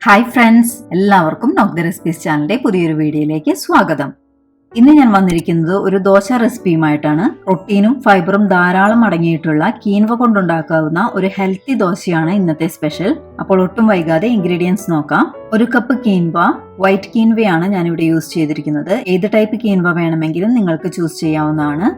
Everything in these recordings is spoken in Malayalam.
ഹായ് ഫ്രണ്ട്സ്, എല്ലാവർക്കും നോക്ക് റെസിപ്പീസ് ചാനലിന്റെ പുതിയൊരു വീഡിയോയിലേക്ക് സ്വാഗതം. ഇന്ന് ഞാൻ വന്നിരിക്കുന്നത് ഒരു ദോശ റെസിപ്പിയുമായിട്ടാണ്. പ്രോട്ടീനും ഫൈബറും ധാരാളം അടങ്ങിയിട്ടുള്ള കീൻവ കൊണ്ടുണ്ടാക്കാവുന്ന ഒരു ഹെൽത്തി ദോശയാണ് ഇന്നത്തെ സ്പെഷ്യൽ. അപ്പോൾ ഒട്ടും വൈകാതെ ഇൻഗ്രീഡിയൻസ് നോക്കാം. 1 കപ്പ് കീൻവ, വൈറ്റ് കീൻവയാണ് ഞാനിവിടെ യൂസ് ചെയ്തിരിക്കുന്നത്. ഏത് ടൈപ്പ് കീൻവ വേണമെങ്കിലും നിങ്ങൾക്ക് ചൂസ് ചെയ്യാവുന്നതാണ്.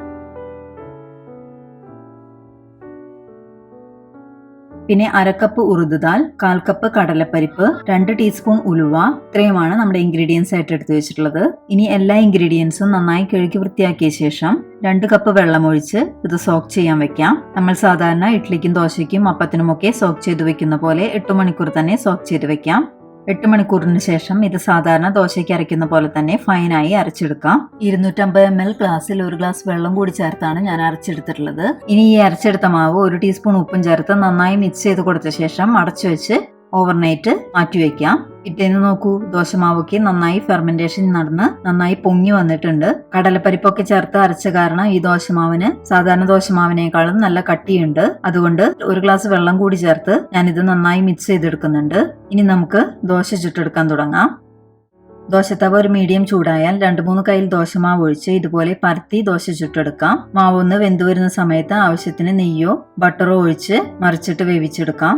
പിന്നെ 1/2 കപ്പ് ഉറുദ് ദാൽ, 1/4 കപ്പ് കടലപ്പരിപ്പ്, 2 ടീസ്പൂൺ ഉലുവ. ഇത്രയുമാണ് നമ്മുടെ ഇൻഗ്രീഡിയൻസ് ആയിട്ട് എടുത്തു വെച്ചിട്ടുള്ളത്. ഇനി എല്ലാ ഇൻഗ്രീഡിയൻസും നന്നായി കഴുകി വൃത്തിയാക്കിയ ശേഷം 2 കപ്പ് വെള്ളം ഒഴിച്ച് ഇത് സോക്ക് ചെയ്യാൻ വെക്കാം. നമ്മൾ സാധാരണ ഇഡ്ലിക്കും ദോശയ്ക്കും അപ്പത്തിനുമൊക്കെ സോക്ക് ചെയ്ത് വെക്കുന്ന പോലെ 8 മണിക്കൂർ തന്നെ സോക്ക് ചെയ്ത് വെക്കാം. 8 മണിക്കൂറിന് ശേഷം ഇത് സാധാരണ ദോശയ്ക്ക് അരയ്ക്കുന്ന പോലെ തന്നെ ഫൈനായി അരച്ചെടുക്കാം. 250 ml ഗ്ലാസ്സിൽ 1 ഗ്ലാസ് വെള്ളം കൂടി ചേർത്താണ് ഞാൻ അരച്ചെടുത്തിട്ടുള്ളത്. ഇനി ഈ അരച്ചെടുത്ത മാവ് 1 ടീസ്പൂൺ ഉപ്പും ചേർത്ത് നന്നായി മിക്സ് ചെയ്ത് കൊടുത്ത ശേഷം അടച്ചു വെച്ച് ഓവർനൈറ്റ് മാറ്റിവെക്കാം. പിറ്റേന്ന് നോക്കൂ, ദോശമാവൊക്കെ നന്നായി ഫെർമെന്റേഷൻ നടന്ന് നന്നായി പൊങ്ങി വന്നിട്ടുണ്ട്. കടലപ്പരിപ്പൊക്കെ ചേർത്ത് അരച്ച കാരണം ഈ ദോശമാവിന് സാധാരണ ദോശമാവിനേക്കാളും നല്ല കട്ടിയുണ്ട്. അതുകൊണ്ട് 1 ഗ്ലാസ് വെള്ളം കൂടി ചേർത്ത് ഞാനിത് നന്നായി മിക്സ് ചെയ്തെടുക്കുന്നുണ്ട്. ഇനി നമുക്ക് ദോശ ചുട്ടെടുക്കാൻ തുടങ്ങാം. ദോശത്തവ ഒരു മീഡിയം ചൂടായാൽ 2-3 കയ്യിൽ ദോശമാവ് ഒഴിച്ച് ഇതുപോലെ പരത്തി ദോശ ചുട്ടെടുക്കാം. മാവ് ഒന്ന് വെന്തു വരുന്ന സമയത്ത് ആവശ്യത്തിന് നെയ്യോ ബട്ടറോ ഒഴിച്ച് മറിച്ചിട്ട് വേവിച്ചെടുക്കാം.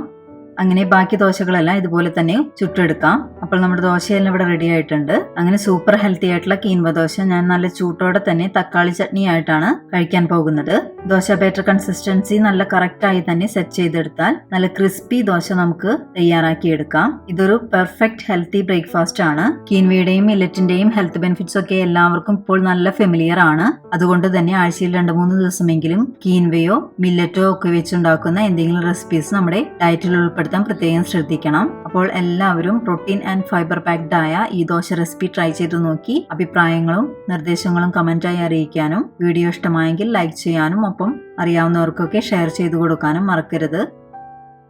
അങ്ങനെ ബാക്കി ദോശകളെല്ലാം ഇതുപോലെ തന്നെ ചുട്ടെടുക്കാം. അപ്പോൾ നമ്മുടെ ദോശയെല്ലാം ഇവിടെ റെഡി ആയിട്ടുണ്ട്. അങ്ങനെ സൂപ്പർ ഹെൽത്തി ആയിട്ടുള്ള കീൻവ ദോശ ഞാൻ നല്ല ചൂട്ടോടെ തന്നെ തക്കാളി ചട്നി ആയിട്ടാണ് കഴിക്കാൻ പോകുന്നത്. ദോശ ബാറ്റർ കൺസിസ്റ്റൻസി നല്ല കറക്റ്റ് ആയി തന്നെ സെറ്റ് ചെയ്തെടുത്താൽ നല്ല ക്രിസ്പി ദോശ നമുക്ക് തയ്യാറാക്കി എടുക്കാം. ഇതൊരു പെർഫെക്റ്റ് ഹെൽത്തി ബ്രേക്ക്ഫാസ്റ്റ് ആണ്. കീൻവയുടെയും മില്ലറ്റിന്റെയും ഹെൽത്ത് ബെനിഫിറ്റ്സ് ഒക്കെ എല്ലാവർക്കും ഇപ്പോൾ നല്ല ഫെമിലിയർ ആണ്. അതുകൊണ്ട് തന്നെ ആഴ്ചയിൽ 2-3 ദിവസമെങ്കിലും കീൻവയോ മില്ലറ്റോ ഒക്കെ വെച്ചുണ്ടാക്കുന്ന എന്തെങ്കിലും റെസിപ്പീസ് നമ്മുടെ ഡയറ്റിൽ ഉൾപ്പെടുത്താൻ പ്രത്യേകം ശ്രദ്ധിക്കണം. അപ്പോൾ എല്ലാവരും പ്രോട്ടീൻ ആൻഡ് ഫൈബർ പാക്ഡ് ആയ ഈ ദോശ റെസിപ്പി ട്രൈ ചെയ്തു നോക്കി അഭിപ്രായങ്ങളും നിർദ്ദേശങ്ങളും കമന്റായി അറിയിക്കാനും വീഡിയോ ഇഷ്ടമായെങ്കിൽ ലൈക്ക് ചെയ്യാനും ഒപ്പം അറിയാവുന്നവർക്കൊക്കെ ഷെയർ ചെയ്തു കൊടുക്കാനും മറക്കരുത്.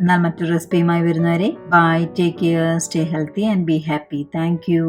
എന്നാൽ മറ്റൊരു റെസിപ്പിയുമായി വരുന്നവരെ bye, take care, stay healthy and be happy. Thank U.